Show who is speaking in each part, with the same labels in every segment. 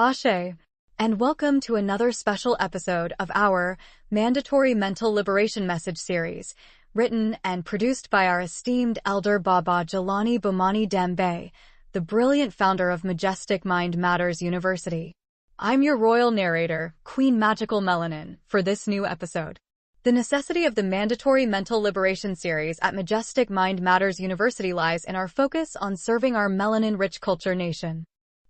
Speaker 1: Ashe, and welcome to another special episode of our Mandatory Mental Liberation Message series, written and produced by our esteemed elder Baba Jelani Bumani Dembe, the brilliant founder of Majestic Mind Matters University. I'm your royal narrator, Queen Magical Melanin, for this new episode. The necessity of the Mandatory Mental Liberation series at Majestic Mind Matters University lies in our focus on serving our melanin-rich culture nation.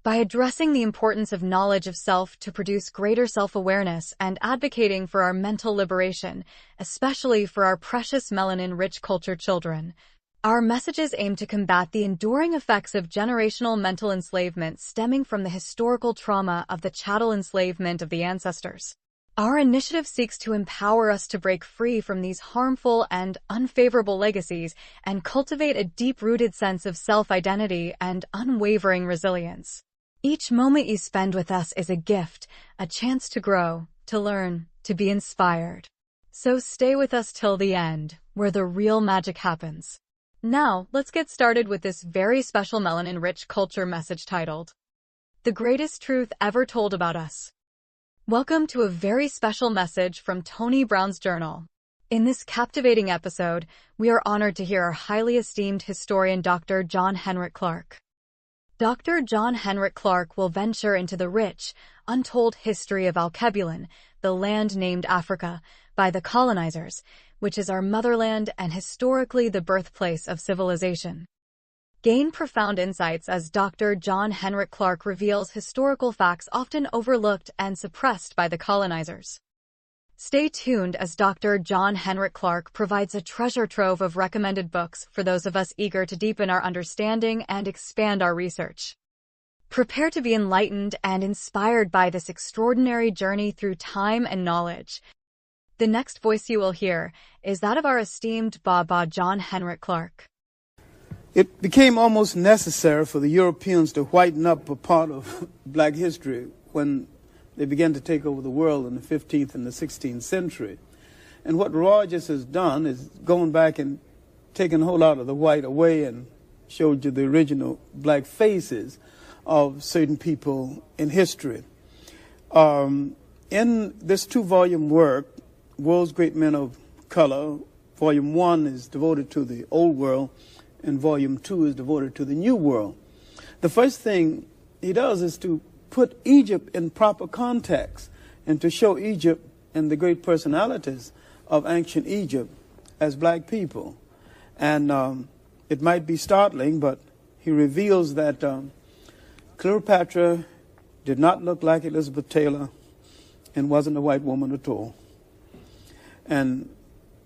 Speaker 1: By addressing the importance of knowledge of self to produce greater self-awareness and advocating for our mental liberation, especially for our precious melanin-rich culture children, our messages aim to combat the enduring effects of generational mental enslavement stemming from the historical trauma of the chattel enslavement of the ancestors. Our initiative seeks to empower us to break free from these harmful and unfavorable legacies and cultivate a deep-rooted sense of self-identity and unwavering resilience. Each moment you spend with us is a gift, a chance to grow, to learn, to be inspired. So stay with us till the end, where the real magic happens. Now, let's get started with this very special melanin-rich culture message titled, The Greatest Truth Ever Told About Us. Welcome to a very special message from Tony Brown's Journal. In this captivating episode, we are honored to hear our highly esteemed historian Dr. John Henrik Clarke. Dr. John Henrik Clarke will venture into the rich, untold history of Alkebulan, the land named Africa by the colonizers, which is our motherland and historically the birthplace of civilization. Gain profound insights as Dr. John Henrik Clarke reveals historical facts often overlooked and suppressed by the colonizers. Stay tuned as Dr. John Henrik Clarke provides a treasure trove of recommended books for those of us eager to deepen our understanding and expand our research. Prepare to be enlightened and inspired by this extraordinary journey through time and knowledge. The next voice you will hear is that of our esteemed Baba John Henrik Clarke.
Speaker 2: It became almost necessary for the Europeans to whiten up a part of black history when they began to take over the world in the 15th and the 16th century. And what Rogers has done is gone back and taken a whole lot of the white away and showed you the original black faces of certain people in history. In this two-volume work, World's Great Men of Color, Volume 1 is devoted to the Old World, and Volume 2 is devoted to the New World. The first thing he does is to put Egypt in proper context and to show Egypt and the great personalities of ancient Egypt as black people. And it might be startling, but he reveals that Cleopatra did not look like Elizabeth Taylor and wasn't a white woman at all. And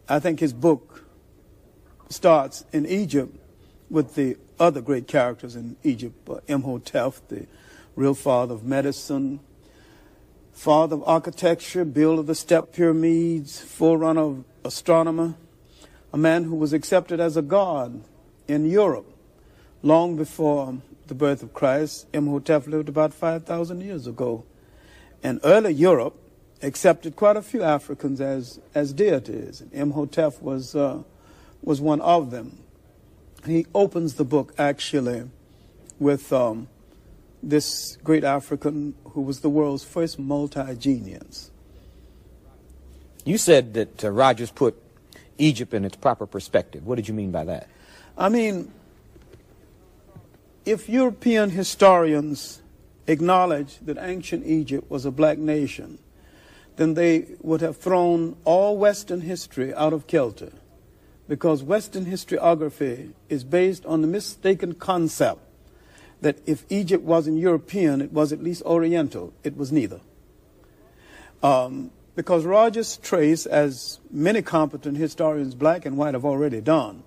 Speaker 2: I think his book starts in Egypt with the other great characters in Egypt, Imhotep, the real father of medicine, father of architecture, builder of the step pyramids, forerunner of astronomer, a man who was accepted as a god in Europe long before the birth of Christ. Imhotep lived about 5,000 years ago. And early Europe accepted quite a few Africans as deities. And Imhotep was one of them. He opens the book actually with this great African who was the world's first multi-genius.
Speaker 3: You said that Rogers put Egypt in its proper perspective. What did you mean by that?
Speaker 2: I mean, if European historians acknowledge that ancient Egypt was a black nation, then they would have thrown all Western history out of kilter, because Western historiography is based on the mistaken concept that if Egypt wasn't European, it was at least Oriental. It was neither. Because Rogers traced, as many competent historians, black and white, have already done,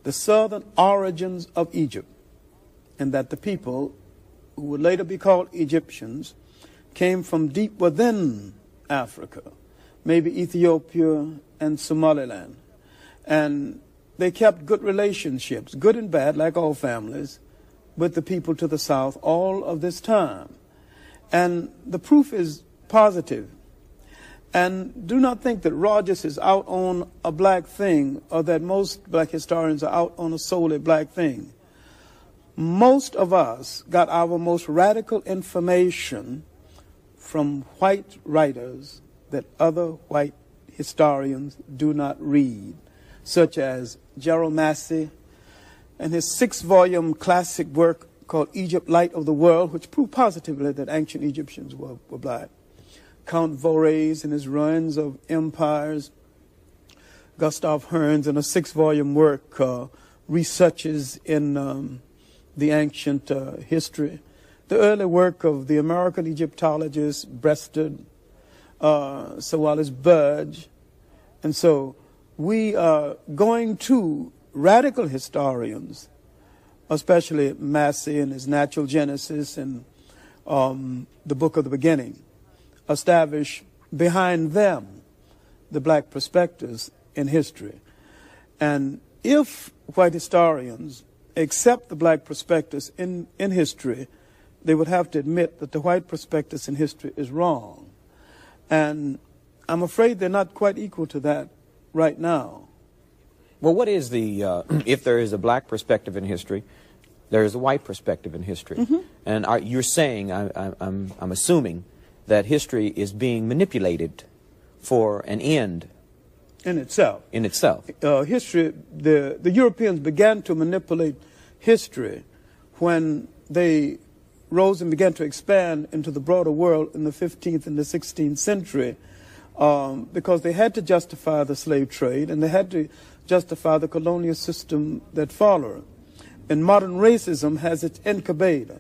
Speaker 2: the southern origins of Egypt, and that the people, who would later be called Egyptians, came from deep within Africa, maybe Ethiopia and Somaliland. And they kept good relationships, good and bad, like all families, with the people to the south all of this time. And the proof is positive. And do not think that Rogers is out on a black thing, or that most black historians are out on a solely black thing. most of us got our most radical information from white writers that other white historians do not read, such as Gerald Massey and his 6-volume classic work called Egypt, Light of the World, which proved positively that ancient Egyptians were black. Count Vorez and his Ruins of Empires. Gustav Hearns in a 6-volume work, Researches in the Ancient History. The early work of the American Egyptologist Breasted, Sir Wallace Budge. And so we are going to radical historians, especially Massey and his Natural Genesis and the Book of the Beginning, establish behind them the black perspectives in history. And if white historians accept the black perspectives in history, they would have to admit that the white perspectives in history is wrong. And I'm afraid they're not quite equal to that right now.
Speaker 3: Well, what is the, if there is a black perspective in history, there is a white perspective in history. Mm-hmm. And you're saying, I'm assuming, that history is being manipulated for an end.
Speaker 2: In itself.
Speaker 3: In itself.
Speaker 2: History, the Europeans began to manipulate history when they rose and began to expand into the broader world in the 15th and the 16th century, because they had to justify the slave trade and they had to justify the colonial system that followed. And modern racism has its incubation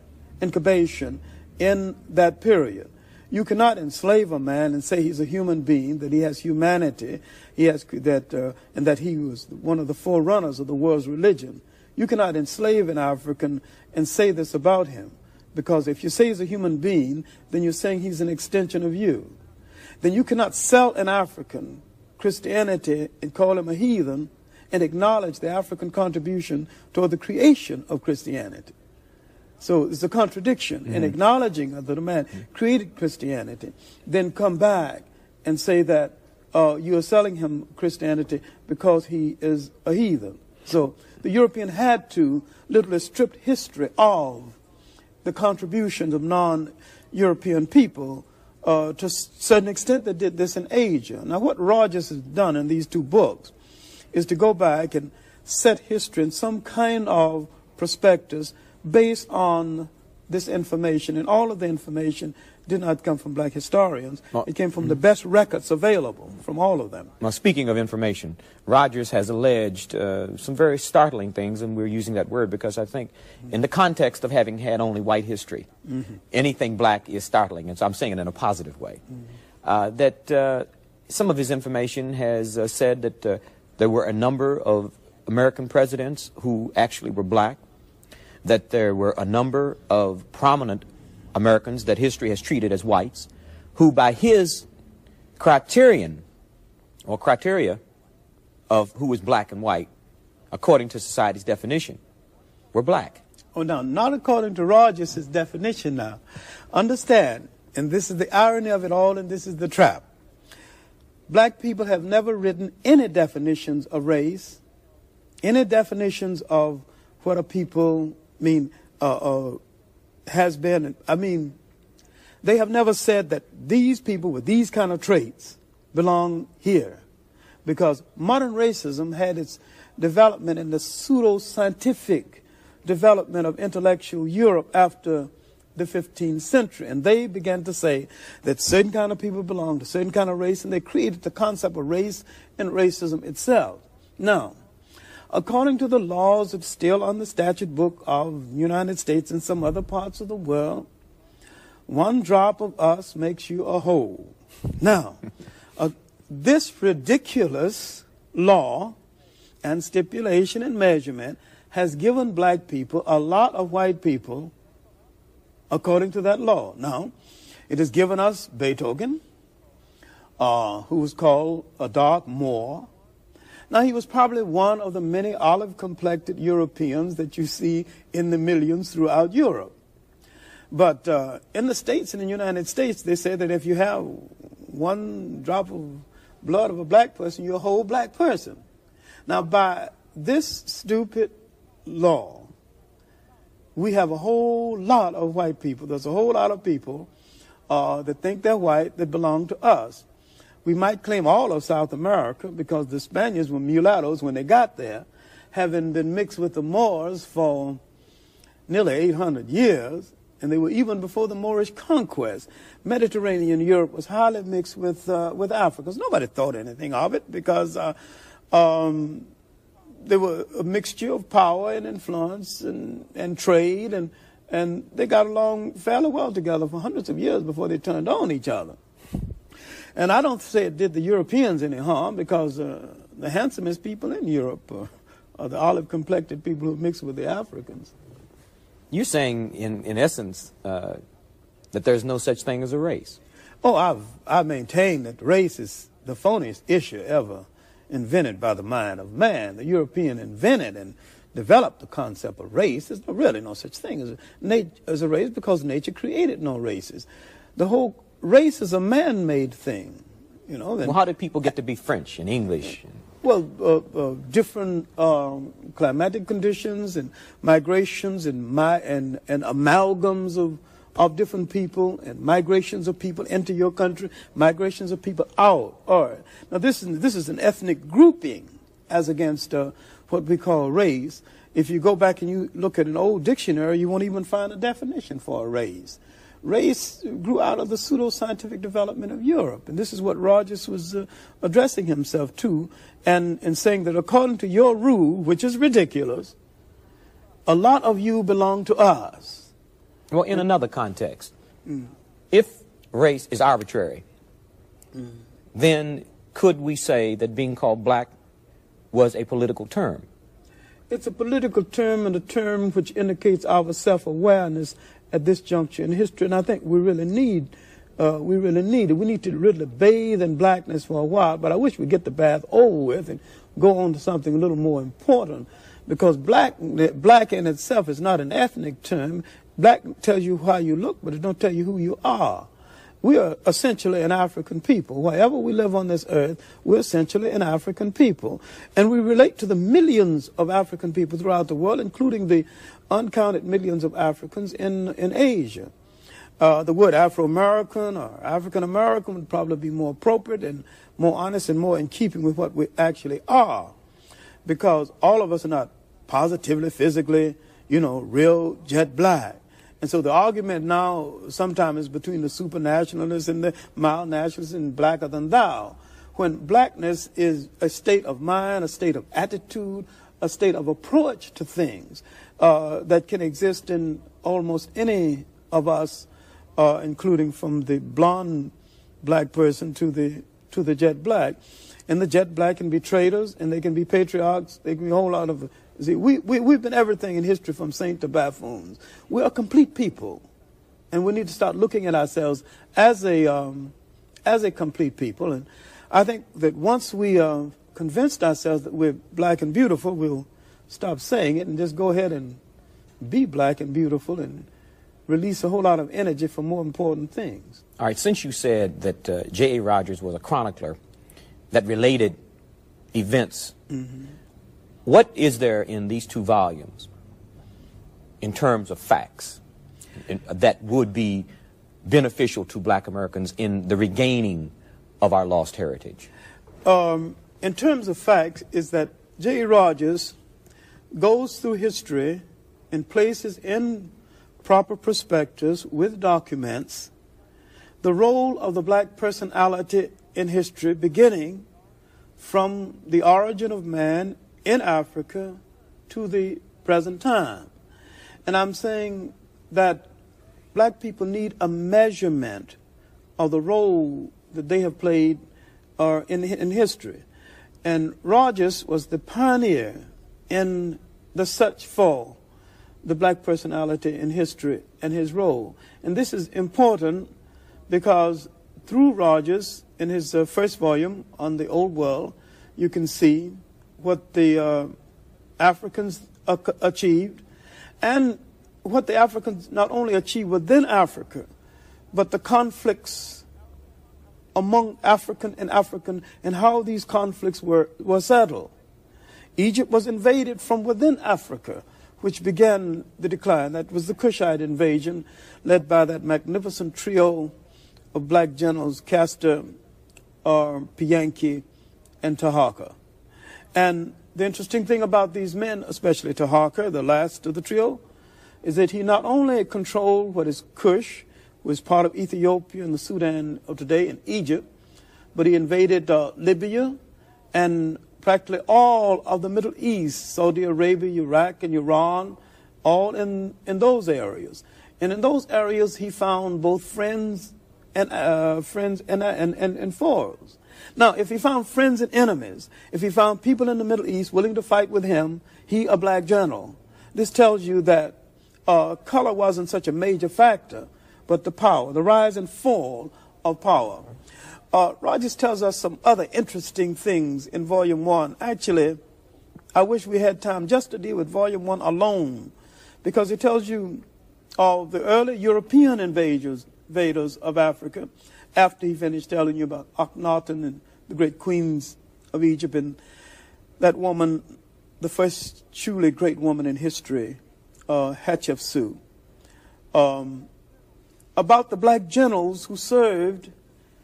Speaker 2: in that period. You cannot enslave a man and say he's a human being, that he has humanity, he has and that he was one of the forerunners of the world's religion. You cannot enslave an African and say this about him, because if you say he's a human being, then you're saying he's an extension of you. Then you cannot sell an African Christianity and call him a heathen and acknowledge the African contribution toward the creation of Christianity. So it's a contradiction in acknowledging that the man created Christianity, then come back and say that you are selling him Christianity because he is a heathen. So the European had to literally strip history of the contributions of non-European people. To a certain extent, they did this in Asia. Now, what Rogers has done in these 2 books is to go back and set history in some kind of perspectives based on this information. And all of the information did not come from black historians. It came from the best records available from all of them.
Speaker 3: Now, speaking of information, Rogers has alleged some very startling things, and we're using that word because I think in the context of having had only white history, anything black is startling, and so I'm saying it in a positive way. That some of his information has said that there were a number of American presidents who actually were black, that there were a number of prominent Americans that history has treated as whites, who by his criterion, or criteria of who was black and white, according to society's definition, were black.
Speaker 2: Oh, no, not according to Rogers' definition now. Understand, and this is the irony of it all, and this is the trap. Black people have never written any definitions of race, any definitions of what a people mean, has been. I mean, they have never said that these people with these kind of traits belong here, because modern racism had its development in the pseudo-scientific development of intellectual Europe after the 15th century, and they began to say that certain kind of people belong to certain kind of race, and they created the concept of race and racism itself. Now, according to the laws that's still on the statute book of the United States and some other parts of the world, 1 drop of us makes you a whole. Now, this ridiculous law and stipulation and measurement has given black people a lot of white people according to that law. Now, it has given us Beethoven, who was called a dark Moor. Now, he was probably one of the many olive-complected Europeans that you see in the millions throughout Europe. But in the States, in the United States, they say that if you have 1 drop of blood of a black person, you're a whole black person. Now, by this stupid law, we have a whole lot of white people. There's a whole lot of people that think they're white that belong to us. We might claim all of South America because the Spaniards were mulattoes when they got there, having been mixed with the Moors for nearly 800 years, and they were even before the Moorish conquest. Mediterranean Europe was highly mixed with Africans. Nobody thought anything of it because they were a mixture of power and influence and trade, and they got along fairly well together for hundreds of years before they turned on each other. And I don't say it did the Europeans any harm, because the handsomest people in Europe are the olive-complected people who mix with the Africans.
Speaker 3: You're saying, in essence, that there's no such thing as a race.
Speaker 2: Oh, I've maintained that race is the phoniest issue ever invented by the mind of man. The European invented and developed the concept of race. There's really no such thing as a race, because nature created no races. The whole race is a man-made thing, you know.
Speaker 3: Well, how did people get to be French and English?
Speaker 2: Well, different climatic conditions and migrations and amalgams of different people, and migrations of people into your country, migrations of people out. All right. Now, this is an ethnic grouping as against what we call race. If you go back and you look at an old dictionary, you won't even find a definition for a race. Race grew out of the pseudo-scientific development of Europe, and this is what Rogers was addressing himself to, and saying that according to your rule, which is ridiculous, a lot of you belong to us.
Speaker 3: Well, in another context, if race is arbitrary, then could we say that being called black was a political term?
Speaker 2: It's a political term, and a term which indicates our self-awareness at this juncture in history, and I think we really need it. We need to really bathe in blackness for a while, but I wish we'd get the bath over with and go on to something a little more important, because black in itself is not an ethnic term. Black tells you how you look, but it don't tell you who you are. We are essentially an African people. Wherever we live on this earth, we're essentially an African people. And we relate to the millions of African people throughout the world, including the uncounted millions of Africans in Asia. The word Afro-American or African-American would probably be more appropriate and more honest and more in keeping with what we actually are. Because all of us are not positively, physically, real jet black. And so the argument now sometimes is between the supernationalists and the mild nationalists and blacker than thou, when blackness is a state of mind, a state of attitude, a state of approach to things that can exist in almost any of us, including from the blonde black person to the jet black. And the jet black can be traitors, and they can be patriarchs, they can be a whole lot of... See, we've been everything in history from saint to buffoons. We're a complete people, and we need to start looking at ourselves as a complete people. And I think that once we convinced ourselves that we're black and beautiful, we'll stop saying it and just go ahead and be black and beautiful and release a whole lot of energy for more important things.
Speaker 3: All right, since you said that J.A. Rogers was a chronicler that related events, what is there in these two volumes in terms of facts that would be beneficial to black Americans in the regaining of our lost heritage?
Speaker 2: In terms of facts, is that J.A. Rogers goes through history and places in proper perspectives with documents the role of the black personality in history, beginning from the origin of man in Africa to the present time. And I'm saying that black people need a measurement of the role that they have played in history. And Rogers was the pioneer in the search for the black personality in history and his role. And this is important because through Rogers, in his first volume on the Old World, you can see what the Africans achieved, and what the Africans not only achieved within Africa, but the conflicts among African and how these conflicts were settled. Egypt was invaded from within Africa, which began the decline. That was the Kushite invasion, led by that magnificent trio of black generals, Castor, Pianki, and Taharqa. And the interesting thing about these men, especially Taharqa, the last of the trio, is that he not only controlled what is Kush, was part of Ethiopia and the Sudan of today, and Egypt, but he invaded Libya and practically all of the Middle East, Saudi Arabia, Iraq, and Iran, all in those areas. And in those areas, he found both friends and foes. Now, if he found friends and enemies, if he found people in the Middle East willing to fight with him, he a black general. This tells you that color wasn't such a major factor, but the power, the rise and fall of power. Rogers tells us some other interesting things in Volume 1. Actually, I wish we had time just to deal with Volume 1 alone, because it tells you of the early European invaders of Africa, after he finished telling you about Akhenaten and the great queens of Egypt, and that woman, the first truly great woman in history, Hatshepsut. About the black generals who served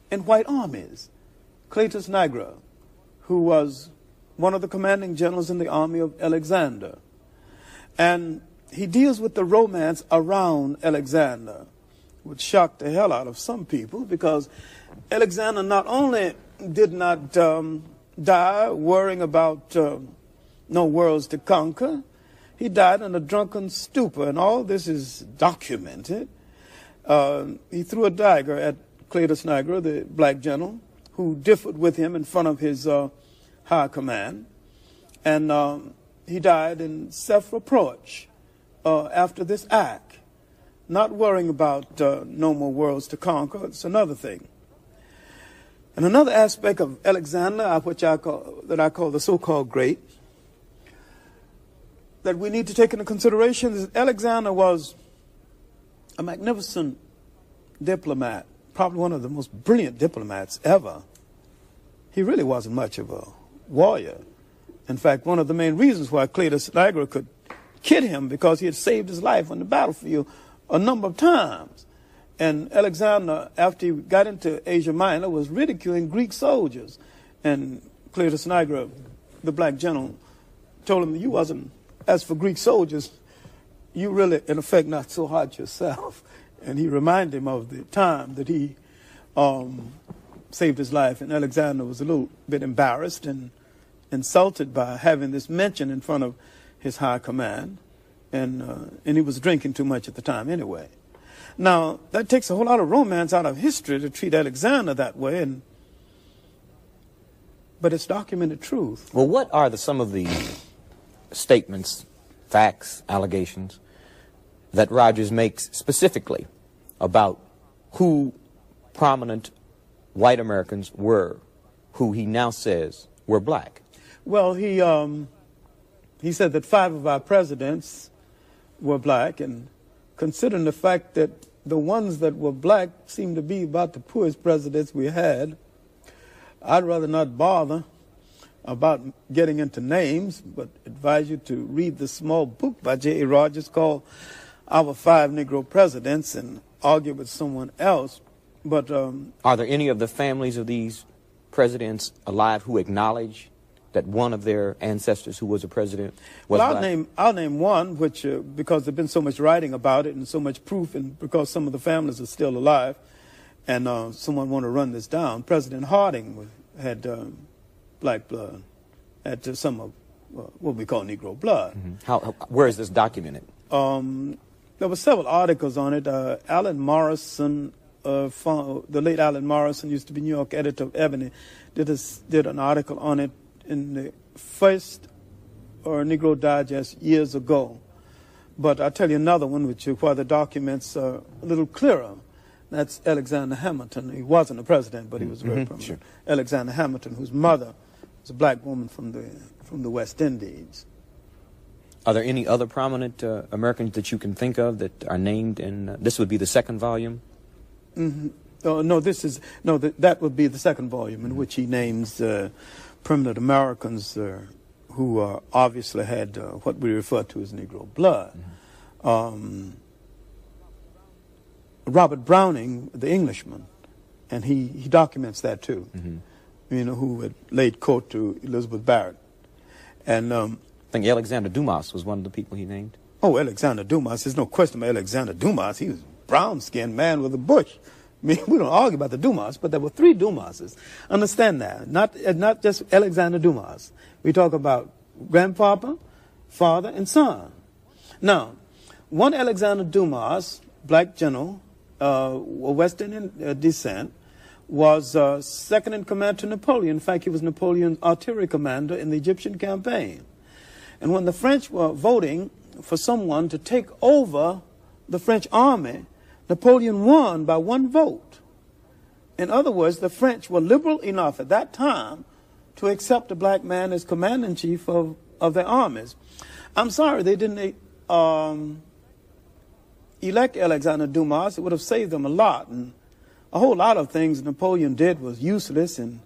Speaker 2: in white armies. Cletus Nigra, who was one of the commanding generals in the army of Alexander. And he deals with the romance around Alexander, which shocked the hell out of some people, because Alexander not only did not die worrying about no worlds to conquer, he died in a drunken stupor, and all this is documented. He threw a dagger at Cletus Nigra, the black general, who differed with him in front of his high command. And he died in self-reproach after this act, not worrying about no more worlds to conquer. It's another thing. And another aspect of Alexander, which I call the so-called great, that we need to take into consideration is Alexander was a magnificent diplomat, probably one of the most brilliant diplomats ever. He really wasn't much of a warrior. In fact, one of the main reasons why Cletus Nigra could kid him, because he had saved his life on the battlefield a number of times. And Alexander, after he got into Asia Minor, was ridiculing Greek soldiers. And Cletus Nigra, the black general, told him, you wasn't, as for Greek soldiers, you really, in effect, not so hot yourself. And he reminded him of the time that he saved his life. And Alexander was a little bit embarrassed and insulted by having this mention in front of his high command. And he was drinking too much at the time anyway. Now, that takes a whole lot of romance out of history to treat Alexander that way, but it's documented truth.
Speaker 3: Well, what are some of the statements, facts, allegations that Rogers makes specifically about who prominent white Americans were, who he now says were black?
Speaker 2: Well, he said that 5 of our presidents were black, and considering the fact that the ones that were black seemed to be about the poorest presidents we had, I'd rather not bother about getting into names, but advise you to read the small book by J.A. Rogers called Our 5 Negro Presidents and argue with someone else. But
Speaker 3: are there any of the families of these presidents alive who acknowledge that one of their ancestors who was a president was black?
Speaker 2: I'll name one, which because there's been so much writing about it and so much proof, and because some of the families are still alive, and someone want to run this down. President Harding had black blood, had some of what we call Negro blood.
Speaker 3: Mm-hmm. Where is this documented?
Speaker 2: There were several articles on it. Alan Morrison, the late Alan Morrison, used to be New York editor of Ebony, did an article on it in the first Negro Digest years ago. But I'll tell you another one, where the documents are a little clearer. That's Alexander Hamilton. He wasn't a president, but he was very prominent. Sure. Alexander Hamilton, whose mother was a black woman from the West Indies.
Speaker 3: Are there any other prominent Americans that you can think of that are named in? This would be the second volume.
Speaker 2: Mm-hmm. That would be the second volume in which he names prominent Americans who obviously had what we refer to as Negro blood. Robert Browning, the Englishman, and he documents that too, you know, who had laid court to Elizabeth Barrett. And
Speaker 3: I think Alexander Dumas was one of the people he named.
Speaker 2: Oh, Alexander Dumas, there's no question about Alexander Dumas. He was a brown-skinned man with a bush. I mean, we don't argue about the Dumas, but there were 3 Dumases. Understand that. Not just Alexander Dumas. We talk about grandpapa, father, and son. Now, one Alexander Dumas, black general, West Indian descent, was second in command to Napoleon. In fact, he was Napoleon's artillery commander in the Egyptian campaign. And when the French were voting for someone to take over the French army, Napoleon won by 1 vote. In other words, the French were liberal enough at that time to accept a black man as commander-in-chief of their armies. I'm sorry they didn't elect Alexander Dumas. It would have saved them a lot. And a whole lot of things Napoleon did was useless and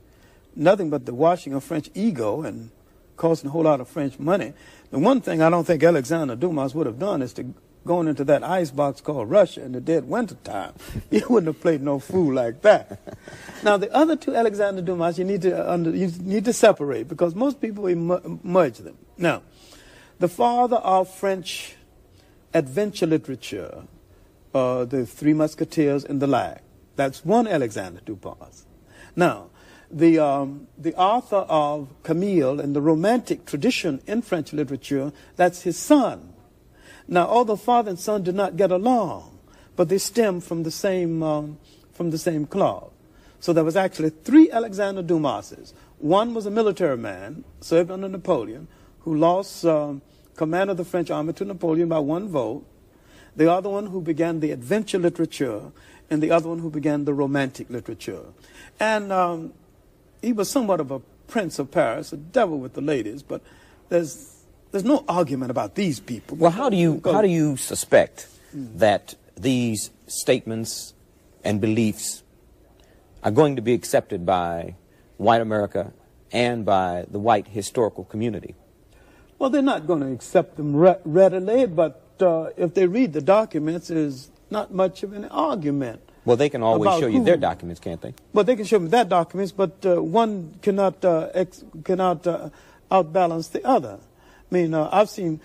Speaker 2: nothing but the washing of French ego and costing a whole lot of French money. The one thing I don't think Alexander Dumas would have done is to going into that ice box called Russia in the dead winter time. He wouldn't have played no fool like that. Now, the other 2 Alexander Dumas, you need to separate because most people merge them. Now, the father of French adventure literature, the 3 Musketeers and the like, that's one Alexander Dumas. Now, the author of Camille and the Romantic tradition in French literature, that's his son. Now, although father and son did not get along, but they stem from the same cloth. So there was actually 3 Alexander Dumases. One was a military man, served under Napoleon, who lost command of the French army to Napoleon by 1 vote. The other one who began the adventure literature, and the other one who began the romantic literature. And he was somewhat of a prince of Paris, a devil with the ladies, but there's no argument about these people.
Speaker 3: Well, how do you suspect that these statements and beliefs are going to be accepted by white America and by the white historical community?
Speaker 2: Well, they're not going to accept them readily, but if they read the documents, there's not much of an argument.
Speaker 3: Well, they can always show you their documents, can't they?
Speaker 2: Well, they can show me their documents, but one cannot outbalance the other. I mean, I've seen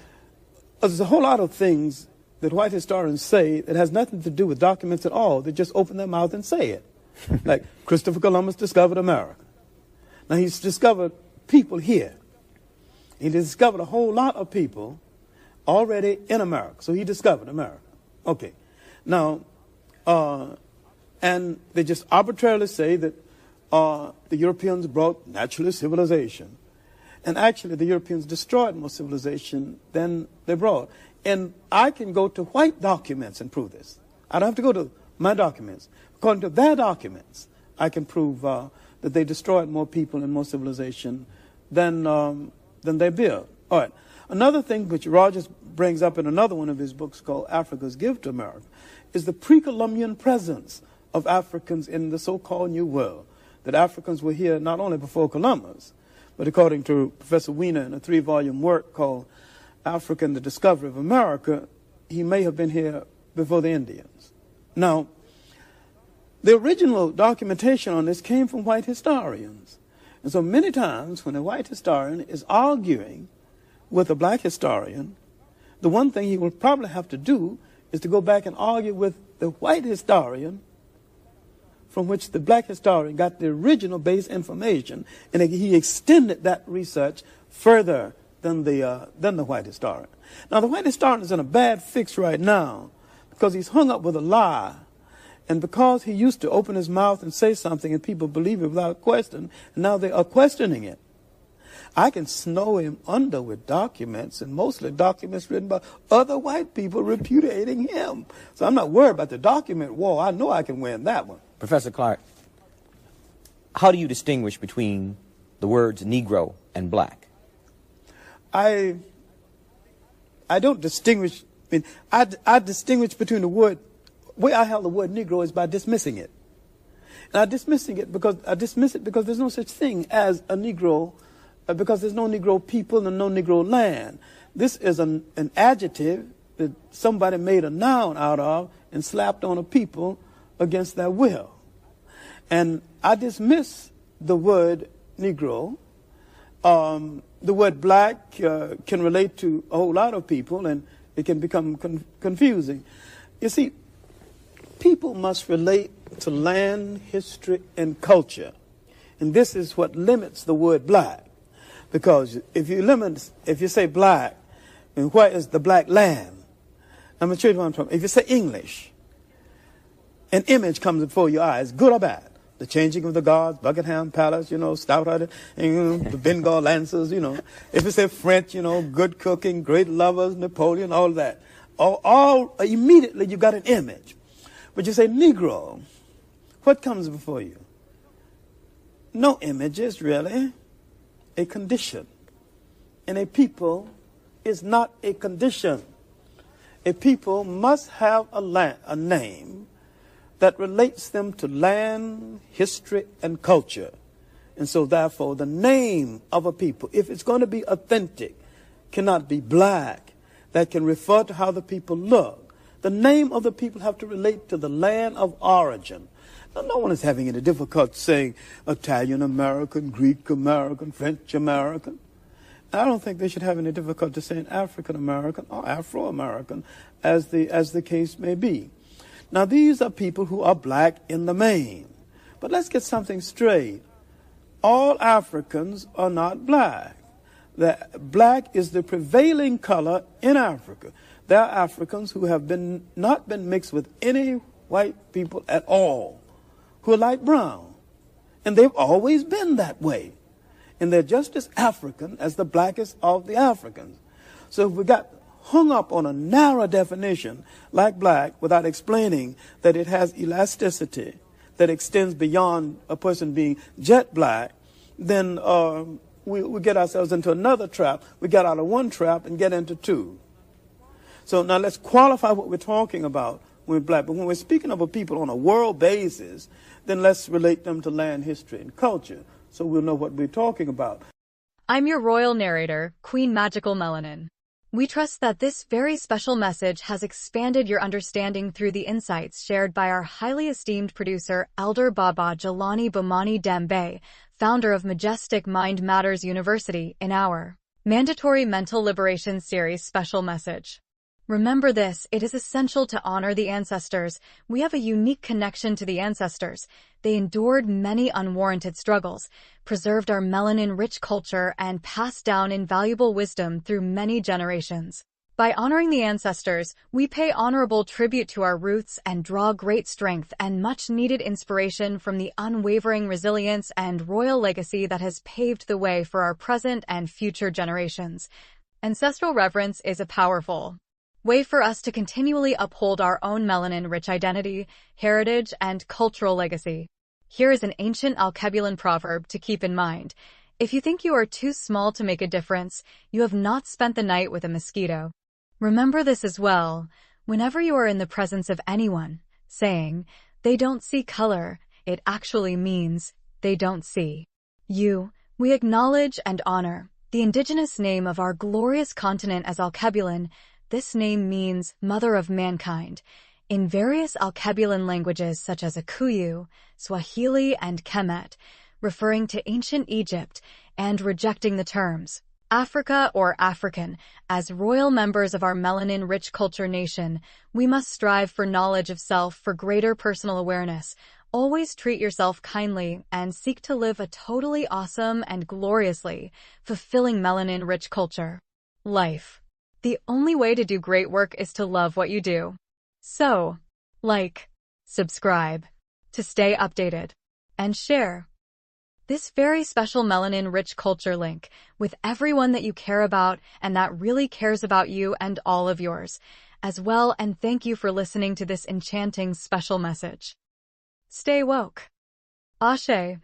Speaker 2: there's a whole lot of things that white historians say that has nothing to do with documents at all. They just open their mouth and say it. Like Christopher Columbus discovered America. Now, he's discovered people here. He discovered a whole lot of people already in America. So he discovered America. Okay. Now, and they just arbitrarily say that the Europeans brought naturalist civilization. And actually, the Europeans destroyed more civilization than they brought. And I can go to white documents and prove this. I don't have to go to my documents. According to their documents, I can prove that they destroyed more people and more civilization than they built. All right. Another thing which Rogers brings up in another one of his books called Africa's Gift to America is the pre-Columbian presence of Africans in the so-called New World. That Africans were here not only before Columbus, but according to Professor Wiener in a 3-volume work called Africa and the Discovery of America, he may have been here before the Indians. Now, the original documentation on this came from white historians. And so many times when a white historian is arguing with a black historian, the one thing he will probably have to do is to go back and argue with the white historian from which the black historian got the original base information, and he extended that research further than the white historian. Now, the white historian is in a bad fix right now because he's hung up with a lie, and because he used to open his mouth and say something and people believe it without question, and now they are questioning it. I can snow him under with documents, and mostly documents written by other white people repudiating him. So I'm not worried about the document war. I know I can win that one.
Speaker 3: Professor Clarke, how do you distinguish between the words Negro and black?
Speaker 2: I don't distinguish. I mean, I distinguish between the word. The way I have the word Negro is by dismissing it. And I dismiss it because there's no such thing as a Negro because there's no Negro people and no Negro land. This is an adjective that somebody made a noun out of and slapped on a people against their will. And I dismiss the word Negro. The word black can relate to a whole lot of people, and it can become confusing. You see, people must relate to land, history, and culture. And this is what limits the word black. Because if you say black, then where is the black land? I'm going to show you where I'm from. If you say English, an image comes before your eyes, good or bad. The changing of the guards, Buckingham Palace, stout-hearted, the Bengal Lancers, If you say French, good cooking, great lovers, Napoleon, all that. All immediately you got an image. But you say Negro, what comes before you? No images, really. A condition. And a people is not a condition. A people must have a name that relates them to land, history, and culture. And so therefore, the name of a people, if it's going to be authentic, cannot be black. That can refer to how the people look. The name of the people have to relate to the land of origin. Now, no one is having any difficulty saying Italian American, Greek American, French American. I don't think they should have any difficulty saying African American or Afro American, as the case may be. Now, these are people who are black in the main. But let's get something straight. All Africans are not black. Black is the prevailing color in Africa. There are Africans who have not been mixed with any white people at all, who are light brown. And they've always been that way. And they're just as African as the blackest of the Africans. So if we got hung up on a narrow definition like black without explaining that it has elasticity that extends beyond a person being jet black, then we get ourselves into another trap. We get out of one trap and get into two. So now let's qualify what we're talking about when we're black. But when we're speaking of a people on a world basis, then let's relate them to land, history, and culture so we'll know what we're talking about.
Speaker 1: I'm your royal narrator, Queen Magical Melanin. We trust that this very special message has expanded your understanding through the insights shared by our highly esteemed producer, Elder Baba Jelani Bomani Dembe, founder of Majestic Mind Matters University, in our Mandatory Mental Liberation Series special message. Remember this, it is essential to honor the ancestors. We have a unique connection to the ancestors. They endured many unwarranted struggles, preserved our melanin-rich culture, and passed down invaluable wisdom through many generations. By honoring the ancestors, we pay honorable tribute to our roots and draw great strength and much-needed inspiration from the unwavering resilience and royal legacy that has paved the way for our present and future generations. Ancestral reverence is a powerful way for us to continually uphold our own melanin-rich identity, heritage, and cultural legacy. Here is an ancient Alkebulan proverb to keep in mind. If you think you are too small to make a difference, you have not spent the night with a mosquito. Remember this as well. Whenever you are in the presence of anyone, saying, they don't see color, it actually means, they don't see you. We acknowledge and honor the indigenous name of our glorious continent as Alkebulan. This name means Mother of Mankind. In various Alkebulan languages such as Akuyu, Swahili, and Kemet, referring to ancient Egypt and rejecting the terms Africa or African. As royal members of our melanin-rich culture nation, we must strive for knowledge of self for greater personal awareness. Always treat yourself kindly and seek to live a totally awesome and gloriously fulfilling melanin-rich culture life. The only way to do great work is to love what you do. So, like, subscribe to stay updated, and share this very special melanin-rich culture link with everyone that you care about and that really cares about you and all of yours as well. And thank you for listening to this enchanting special message. Stay woke. Ashe.